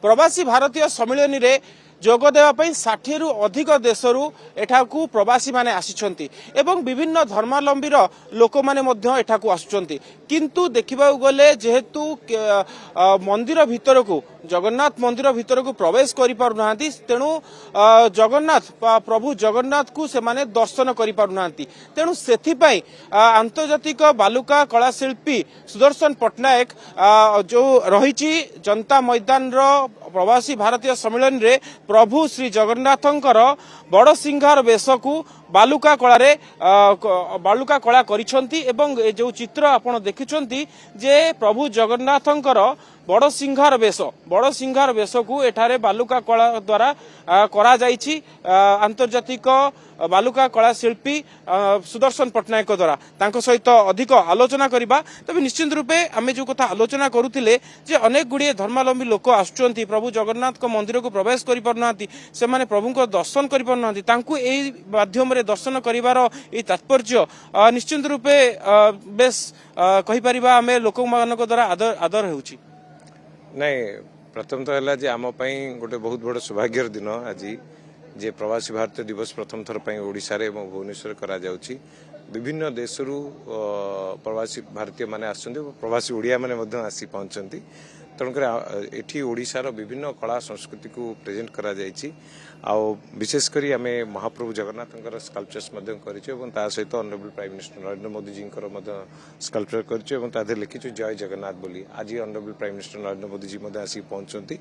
प्रवासी भारतीय सम्मिलन रे जोग देवाई 60 रु अधिक देशरू एठाकू प्रवासी माने आसिछंती एवं विभिन्न धर्मावलंबी लोक माने मध्य एठाकू आसुचंती किंतु देखिबा गले जेहेतु मंदिर भितर को जगन्नाथ मंदिर भितर को प्रवेश करि पारु नांती तेणु जगन्नाथ प्रभु जगन्नाथ को से माने दर्शन करि पारु नांती तेणु सेथि पई आंतर्जातिक बालुका कला शिल्पी सुदर्शन पट्टनायक जो रहिछि जनता मैदान रो प्रवासी भारतीय सम्मेलन रे प्रभु श्री जगन्नाथंकर बड़ सिंहार वेश को बालुका कला करिसंती एवं जो चित्र आपण देखिसंती जे प्रभु जगन्नाथंकर बड़ सिंहार वेश को एठारे बालुका कला द्वारा करा जाइछि आंतर्जातिक बालुका कला शिल्पी सुदर्शन पट्टनायक द्वारा तांको सहित अधिक आलोचना करिबा। तबे निश्चित रूपे आमे जो कथा आलोचना करुथिले जे अनेक गुड़िए धर्मावलंबी लोक आसुचंती प्रभु जगन्नाथ को मंदिर को प्रवेश करि पारनांती से माने प्रभु को दर्शन करि पारनांती तांको एई माध्यम रे दर्शन करिवार एई तात्पर्य निश्चित रूपे बेस कहि परिबा आमे लोक मानक द्वारा आदर हेउची नहीं। प्रथम तो है जे आम गोटे बहुत बड़ सौभाग्यर दिन आज जे प्रवासी भारतीय दिवस प्रथम थर ओडिशा रे एवं भुवनेश्वर करा जाउची विभिन्न देशरू प्रवासी भारतीय माने आसछन्ती प्रवासी ओडिया माने मध्य आसी पहुंचती तेणुकर एठी ओडिशार विभिन्न कला संस्कृति को प्रेजेंट करा जायछि विशेषकर आम महाप्रभु जगन्नाथ स्कल्पचर्स सहित honourable prime minister Narendra Modi ji sculpture कर लिखिछु जय जगन्नाथ बोली आज honourable prime minister Narendra Modi ji आसी पहुंचती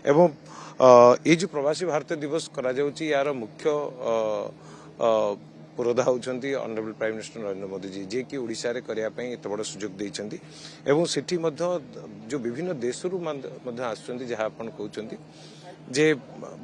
एवं ये जो प्रवासी भारतीय दिवस करा जाउछि यार मुख्य पुरोधा होती honourable prime minister Narendra Modi ji जे कि ओडिशा रे करिया पई एत बड़ सुजोग दैछन्ती एवं सेठी मध्य जो विभिन्न देशरू मध्य आसुचन्ती जहा आपण कहउचन्ती जे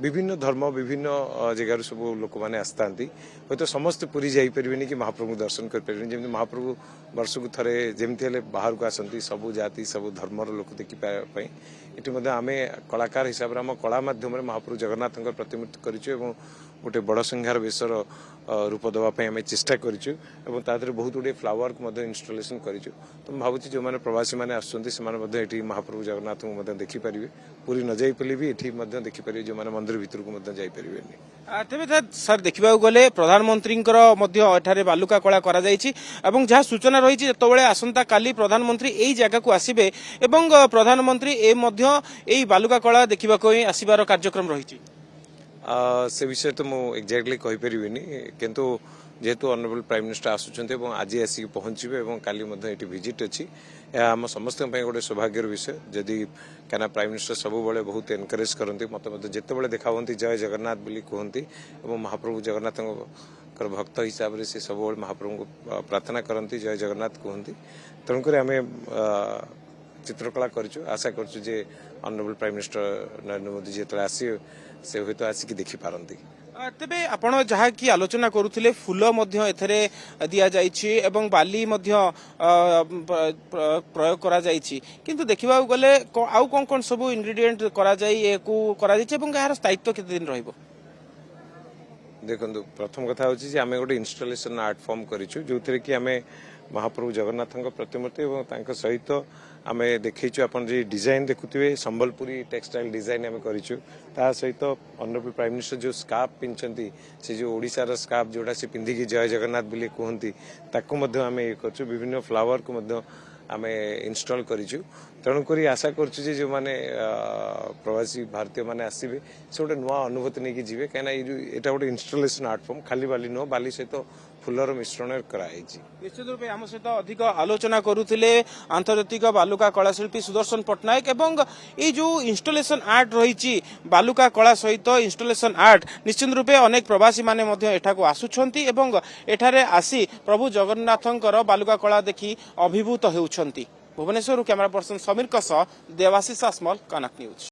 विभिन्न धर्म विभिन्न जगार सब लोक मैंने आसतांती हयत तो समस्त पुरी जाई परिबेनी कि महाप्रभु दर्शन कर परिबेनी जेमति महाप्रभु वर्ष को थरे जेमति हेले बाहर को आसंती सब जाति सब धर्मर लोक देखि पाए एटी मध्ये आमे कलाकार हिसाब रे हम कला माध्यम रे महाप्रभु जगन्नाथंकर प्रतिमूर्ति करिछु एवं गोटे बड़ संहार वेशर रूप देवा आम चेष्टा करिछु एवं तादरे बहुत गुडे फ्लावर को मध्ये इंस्टॉलेशन करिछु तो मैं भाबुछि जो माने प्रवासी माने आसुचंती से माने मध्ये एटी महाप्रभु जगन्नाथ को मध्ये देखि परिबे पूरी न जाई पले भी एटी मध्ये देखि परिबे जो माने मंदिर भीतर को मध्ये जाई परिबेनी। तेबे सर देखिबा गले प्रधानमंत्री मध्ये एठारे बालुका कला करा जाइछि एवं जहाँ सूचना रही जेतबेले आसंता काली प्रधानमंत्री एई जगह को आसीबे एवं प्रधानमंत्री ए मध्ये एई बालुका कला देखिबा को आसीबार कार्यक्रम रही से विषय तो मु एक्जाक्टली कहि परिबेनी किंतु जेहेतु ऑनरेबल प्राइम मिनिस्टर आसुचंते एवं आज आसिक पहुंचबे एवं काली मध्ये एटी विजिट अछि आम समस्त गोटे सौभाग्यर विषय जदि क्या प्राइम मिनिस्टर सब बेले बहुत एनकरेज करती मत जिते देखा जय जगन्नाथ बोली कहती एवं महाप्रभु जगन्नाथ भक्त हिसाब से सब महाप्रभु को प्रार्थना करती जय जगन्नाथ कहती तेणुक आम चित्रकला करूँ आशा करूँ जे honourable prime minister Narendra Modi जो आसे से हूँ तो आसिक देखी पारती। तेबे आपण जहाँ की आलोचना करुथिले फूल मध्य एथरे दिया जाइछि एवं बाली मध्य प्रयोग करा जाइछि किंतु देखिबा गले आउ कोन कोन सब इंग्रेडिएंट करा जाई एकु करा जाइछि एवं यार स्थायित्व केते दिन रहइबो। देखंतु प्रथम कथा होछि जे आमे गोटे इंस्टॉलेशन आर्ट फॉर्म करिछु जोथरे कि आमे महाप्रभु जगन्नाथଙ୍କ प्रतिमूर्ति एवं तांको सहित आमे देखैछु आपण जे डिजाइन देखुथिबे संबलपुरी टेक्सटाइल डिजाइन आमे करिछु ता सहित ऑनरेबल प्राइम मिनिस्टर जो स्कार्फ पिनचंती से जो ओडिसा रा स्कार्फ जोडा से पिंधी की जय जगन्नाथ बोली कहंती ताको मध्ये आमे करछु विभिन्न फ्लावर को मध्ये आमे इंस्टॉल करिछु तेणुक आशा करूँ जो मैंने प्रवासी भारतीय मैंने आसवे से गोटे नुआ अनुभूति नहीं जीवे कहीं यहाँ गोटे इंस्टॉलेशन आर्ट फॉर्म खाली बाली नुह बाली सहित फूलर मिश्रण कराई। निश्चित रूपे आम सहित अधिक आलोचना करुले आंतर्जातिक बालुका कलाशिल्पी सुदर्शन पट्टनायक एवं ये जो इंस्टॉलेशन आर्ट रही बालुका कला सहित इंस्टॉलेशन आर्ट निश्चित रूपे अनेक प्रवासी माने एठाकू आसुछंती एवं एठारे आसी प्रभु जगन्नाथंकर बालुका कला देखि अभिभूत हेउछंती। भुवनेश्वर कैमरा पर्सन समीर सह देवाशीष आसमल कनक न्यूज।